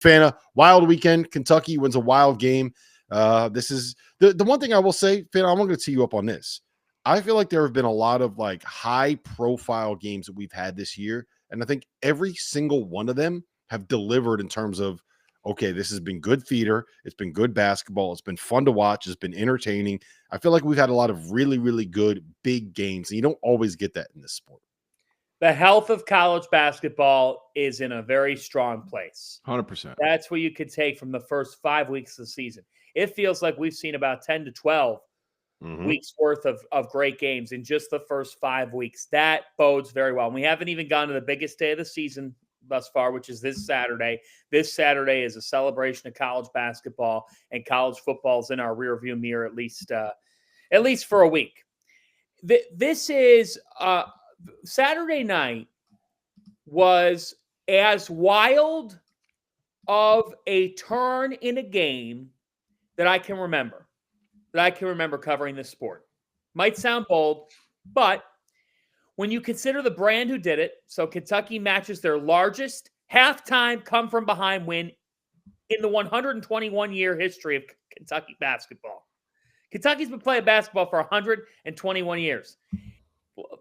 Fana, wild weekend. Kentucky wins a wild game. This is the one thing I will say, Fana, I'm going to tee you up on this. I feel like there have been a lot of like high profile games that we've had this year. And I think every single one of them have delivered in terms of, okay, this has been good theater. It's been good basketball. It's been fun to watch. It's been entertaining. I feel like we've had a lot of really, really good big games. And you don't always get that in this sport. The health of college basketball is in a very strong place. 100%. That's what you could take from the first 5 weeks of the season. It feels like we've seen about 10 to 12 weeks worth of great games in just the first 5 weeks. That bodes very well. And we haven't even gone to the biggest day of the season thus far, which is this Saturday. This Saturday is a celebration of college basketball, and college football is in our rearview mirror at least for a week. This is Saturday night was as wild of a turn in a game that I can remember covering this sport. Might sound bold, but when you consider the brand who did it, so Kentucky matches their largest halftime come-from-behind win in the 121-year history of Kentucky basketball. Kentucky's been playing basketball for 121 years.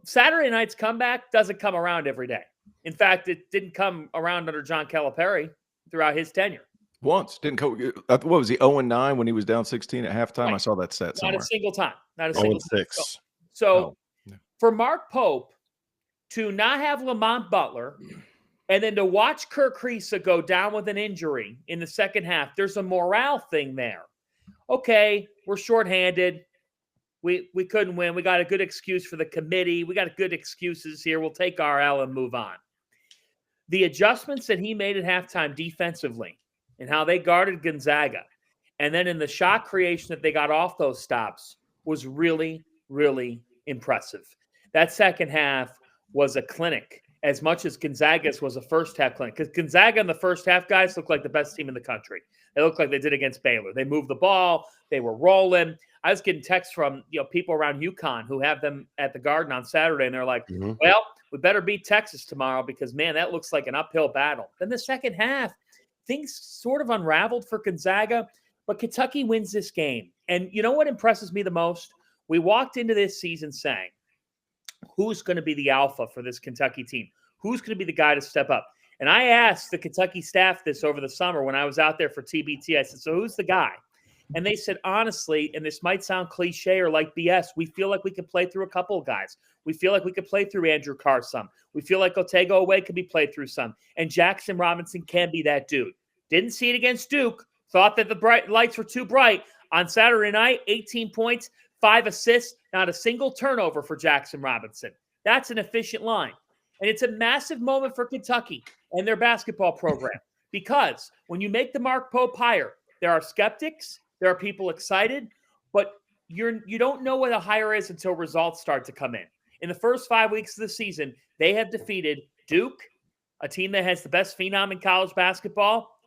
Saturday night's comeback doesn't come around every day. In fact, it didn't come around under John Calipari throughout his tenure. Once. Didn't go. What was he, 0-9 when he was down 16 at halftime? Right. I saw that set somewhere. Not a single time. Not a single 0-6. time. So for Mark Pope to not have Lamont Butler and then to watch Kirk Kriisa go down with an injury in the second half, there's a morale thing there. Okay, we're shorthanded. We couldn't win. We got a good excuse for the committee. We got good excuses here. We'll take our L and move on. The adjustments that he made at halftime defensively and how they guarded Gonzaga, and then in the shot creation that they got off those stops was really, really impressive. That second half was a clinic as much as Gonzaga's was a first half clinic. Because Gonzaga in the first half, guys, looked like the best team in the country. They looked like they did against Baylor. They moved the ball. They were rolling. I was getting texts from people around UConn who have them at the Garden on Saturday, and they're like, well, we better beat Texas tomorrow because, man, that looks like an uphill battle. Then the second half, things sort of unraveled for Gonzaga, but Kentucky wins this game. And you know what impresses me the most? We walked into this season saying, who's going to be the alpha for this Kentucky team? Who's going to be the guy to step up? And I asked the Kentucky staff this over the summer when I was out there for TBT. I said, so who's the guy? And they said, honestly, and this might sound cliche or like BS, we feel like we could play through a couple of guys. We feel like we could play through Andrew Carr some. We feel like Otego Away could be played through some. And Jackson Robinson can be that dude. Didn't see it against Duke. Thought that the bright lights were too bright. On Saturday night, 18 points, 5 assists, not a single turnover for Jackson Robinson. That's an efficient line. And it's a massive moment for Kentucky and their basketball program. Because when you make the Mark Pope hire, there are skeptics, there are people excited, but you don't know what a hire is until results start to come in. In the first 5 weeks of the season, they have defeated Duke, a team that has the best phenom in college basketball,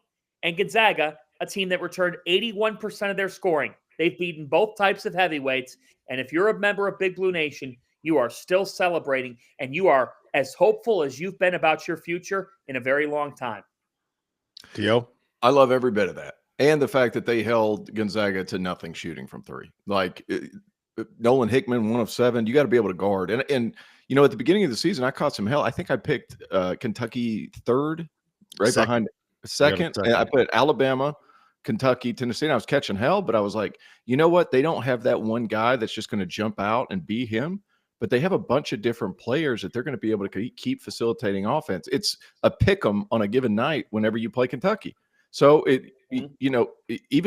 and Gonzaga, a team that returned 81% of their scoring. They've beaten both types of heavyweights, and if you're a member of Big Blue Nation, you are still celebrating, and you are as hopeful as you've been about your future in a very long time. Theo? I love every bit of that. And the fact that they held Gonzaga to nothing shooting from three. Like Nolan Hickman, 1 of 7. You got to be able to guard. And at the beginning of the season, I caught some hell. I think I picked Kentucky third, behind second. And I put Alabama, Kentucky, Tennessee. And I was catching hell, but I was like, you know what? They don't have that one guy that's just going to jump out and be him. But they have a bunch of different players that they're going to be able to keep facilitating offense. It's a pick 'em on a given night whenever you play Kentucky. So even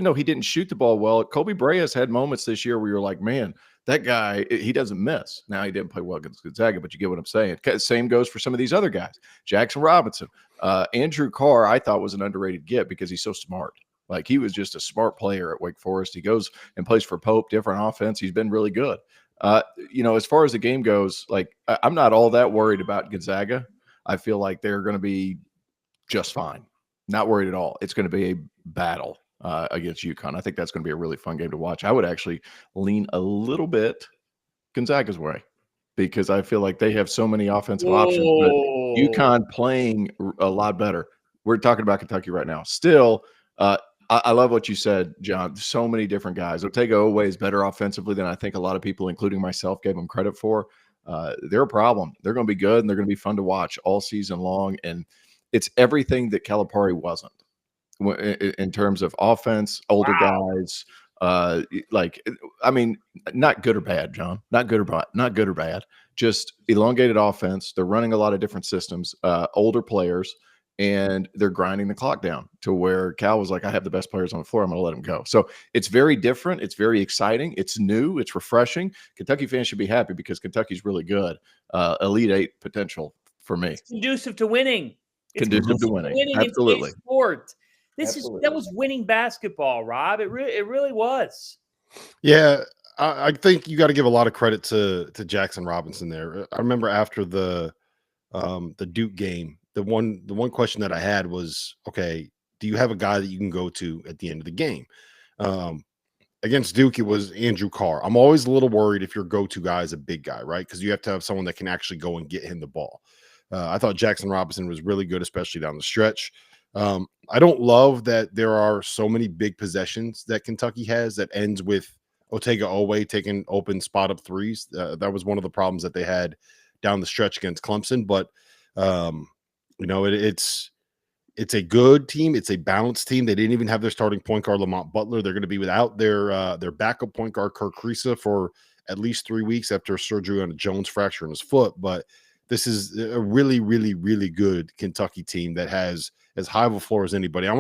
though he didn't shoot the ball well, Kobe Bryant's had moments this year where you're like, man, that guy, he doesn't miss. Now, he didn't play well against Gonzaga, but you get what I'm saying. Same goes for some of these other guys. Jackson Robinson, Andrew Carr, I thought was an underrated get because he's so smart. Like, he was just a smart player at Wake Forest. He goes and plays for Pope, different offense. He's been really good. As far as the game goes, like, I'm not all that worried about Gonzaga. I feel like they're going to be just fine. Not worried at all. It's going to be a battle against UConn. I think that's going to be a really fun game to watch. I would actually lean a little bit Gonzaga's way because I feel like they have so many offensive options, but UConn playing a lot better. we're talking about Kentucky right now. Still, I love what you said, John. So many different guys. Otega Oweh is better offensively than I think a lot of people, including myself, gave him credit for. They're a problem. They're going to be good, and they're going to be fun to watch all season long. And it's everything that Calipari wasn't in terms of offense, older guys. I mean, not good or bad, John. Not good or bad. Just elongated offense. They're running a lot of different systems, older players, and they're grinding the clock down to where Cal was like, I have the best players on the floor. I'm going to let them go. So it's very different. It's very exciting. It's new. It's refreshing. Kentucky fans should be happy because Kentucky's really good. Elite Eight potential for me. It's conducive to winning. Conducive to winning. Absolutely. In sport. That was winning basketball, Rob. It really was. Yeah, I think you got to give a lot of credit to Jackson Robinson there. I remember after the Duke game, the one question that I had was, okay, do you have a guy that you can go to at the end of the game? Against Duke, it was Andrew Carr. I'm always a little worried if your go-to guy is a big guy, right? Because you have to have someone that can actually go and get him the ball. I thought Jackson Robinson was really good, especially down the stretch. I don't love that there are so many big possessions that Kentucky has that ends with Otega Oweh taking open spot up threes. That was one of the problems that they had down the stretch against Clemson. But it's a good team. It's a balanced team. They didn't even have their starting point guard Lamont Butler. They're going to be without their backup point guard Kirk Kriisa for at least 3 weeks after surgery on a Jones fracture in his foot. But this is a really, really, really good Kentucky team that has as high of a floor as anybody.